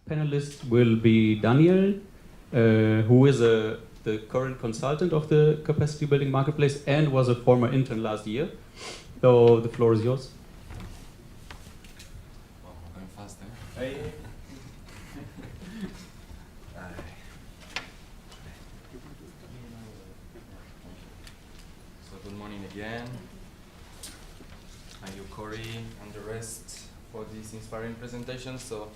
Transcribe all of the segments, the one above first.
panelist will be Daniel, who is the current consultant of the capacity building marketplace and was a former intern last year. So the floor is yours. Oh, going fast there. Hey. So good morning again. Thank you, Corey, and the rest for this inspiring presentation. So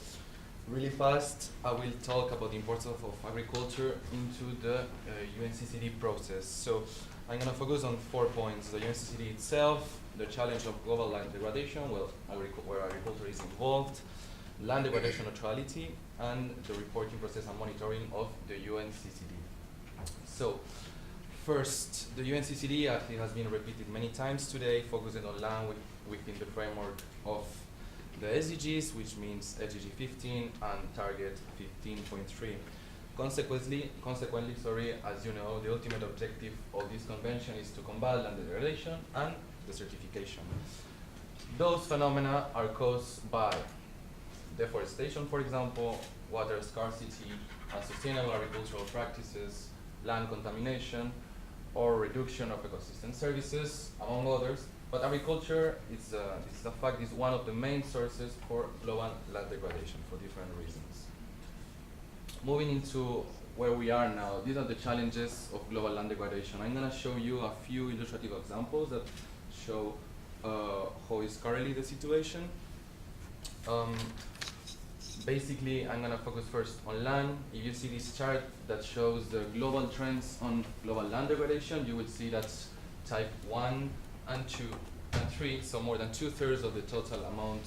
really fast, I will talk about the importance of agriculture into the UNCCD process. So I'm going to focus on 4 points: the UNCCD itself, the challenge of global land degradation, where agriculture is involved, land degradation neutrality, and the reporting process and monitoring of the UNCCD. So first, the UNCCD, as it has been repeated many times today, focusing on land within the framework of the SDGs, which means SDG 15 and target 15.3. Consequently, as you know, the ultimate objective of this convention is to combat land degradation and desertification. Those phenomena are caused by deforestation, for example, water scarcity, unsustainable agricultural practices, land contamination, or reduction of ecosystem services, among others. But agriculture, this is a fact, is one of the main sources for global land degradation for different reasons. Moving into where we are now, these are the challenges of global land degradation. I'm going to show you a few illustrative examples that show how is currently the situation. Basically, I'm going to focus first on land. If you see this chart that shows the global trends on global land degradation, you will see that type 1 and 2 and 3, so more than 2/3 of the total amount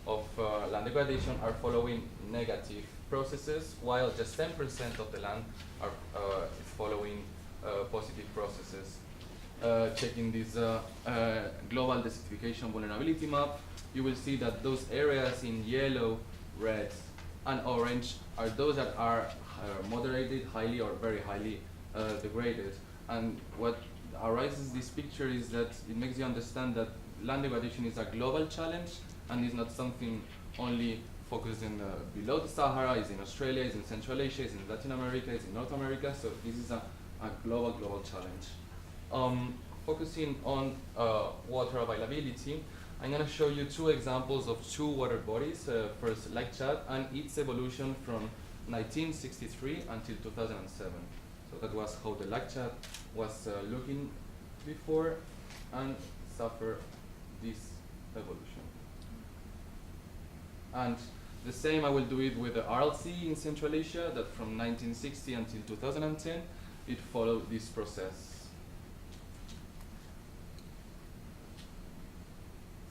of land degradation are following negative processes, while just 10% of the land is following positive processes. Checking this global desertification vulnerability map, you will see that those areas in yellow, red, and orange are those that are moderated, highly, or very highly degraded. And what arises this picture is that it makes you understand that land degradation is a global challenge and is not something only focused in below the Sahara. It's in Australia, it's in Central Asia, it's in Latin America, it's in North America. So this is a global challenge. Focusing on water availability, I'm going to show you 2 examples of 2 water bodies. First, Lake Chad and its evolution from 1963 until 2007. So that was how the Lake Chad was looking before and suffered this evolution. And the same I will do it with the Aral Sea in Central Asia, that from 1960 until 2010, it followed this process.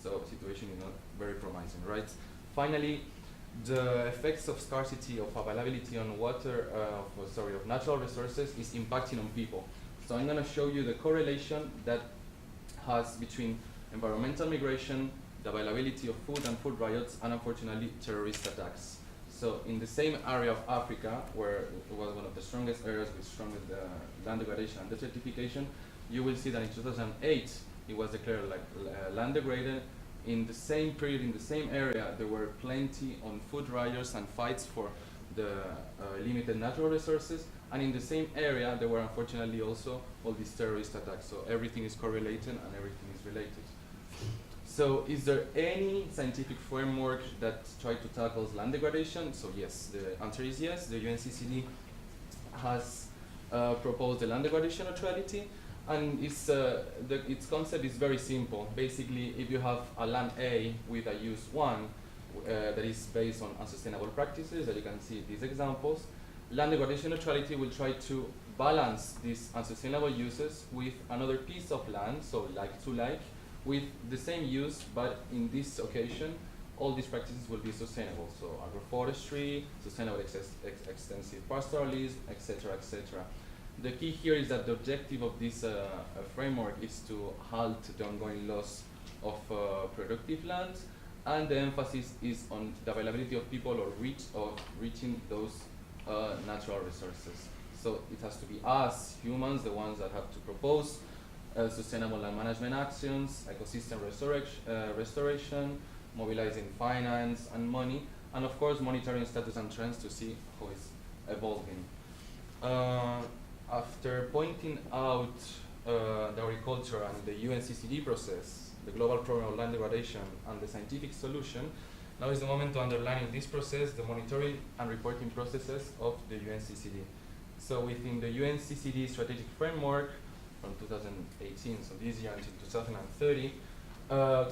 So situation is not very promising, right? Finally, the effects of scarcity of availability on water, of natural resources is impacting on people. So I'm going to show you the correlation that has between environmental migration, the availability of food and food riots, and unfortunately terrorist attacks. So in the same area of Africa, where it was one of the strongest areas with strongest land degradation and desertification, you will see that in 2008 it was declared like land degraded. In the same period, in the same area, there were plenty on food riots and fights for the limited natural resources. And in the same area, there were unfortunately also all these terrorist attacks. So everything is correlated and everything is related. So is there any scientific framework that tries to tackle land degradation? So yes, the answer is yes. The UNCCD has proposed the land degradation neutrality. And its concept is very simple. Basically, if you have a land A with a use 1 that is based on unsustainable practices, that you can see these examples, land degradation neutrality will try to balance these unsustainable uses with another piece of land, so like to like, with the same use, but in this occasion, all these practices will be sustainable. So agroforestry, sustainable extensive pastoralism, etc., etc. The key here is that the objective of this framework is to halt the ongoing loss of productive land, and the emphasis is on the availability of people or reaching those natural resources. So it has to be us, humans, the ones that have to propose sustainable land management actions, ecosystem restoration, mobilizing finance and money, and of course monitoring status and trends to see how it's evolving. After pointing out the agriculture and the UNCCD process, the global problem of land degradation, and the scientific solution, now is the moment to underline in this process the monitoring and reporting processes of the UNCCD. So within the UNCCD strategic framework from 2018, so this year until 2030,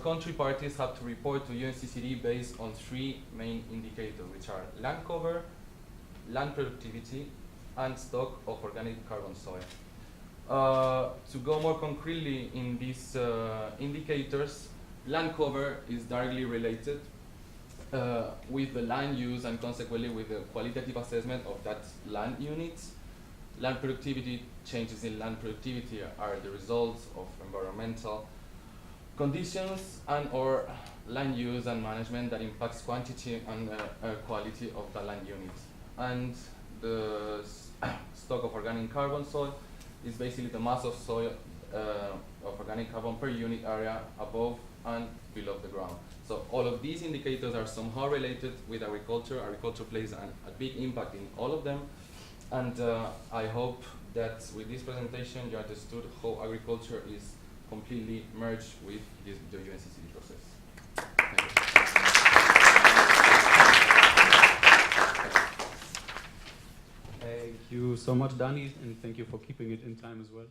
country parties have to report to UNCCD based on 3 main indicators, which are land cover, land productivity, and stock of organic carbon soil. To go more concretely in these indicators, land cover is directly related with the land use and consequently with the qualitative assessment of that land unit. Land productivity, changes in land productivity are the results of environmental conditions and or land use and management that impacts quantity and quality of the land unit. And the stock of organic carbon soil is basically the mass of soil of organic carbon per unit area above and below the ground. So all of these indicators are somehow related with agriculture. Agriculture plays a big impact in all of them. And I hope that with this presentation you understood how agriculture is completely merged with the UNCCD process. Thank you. Thank you so much, Dani, and thank you for keeping it in time as well.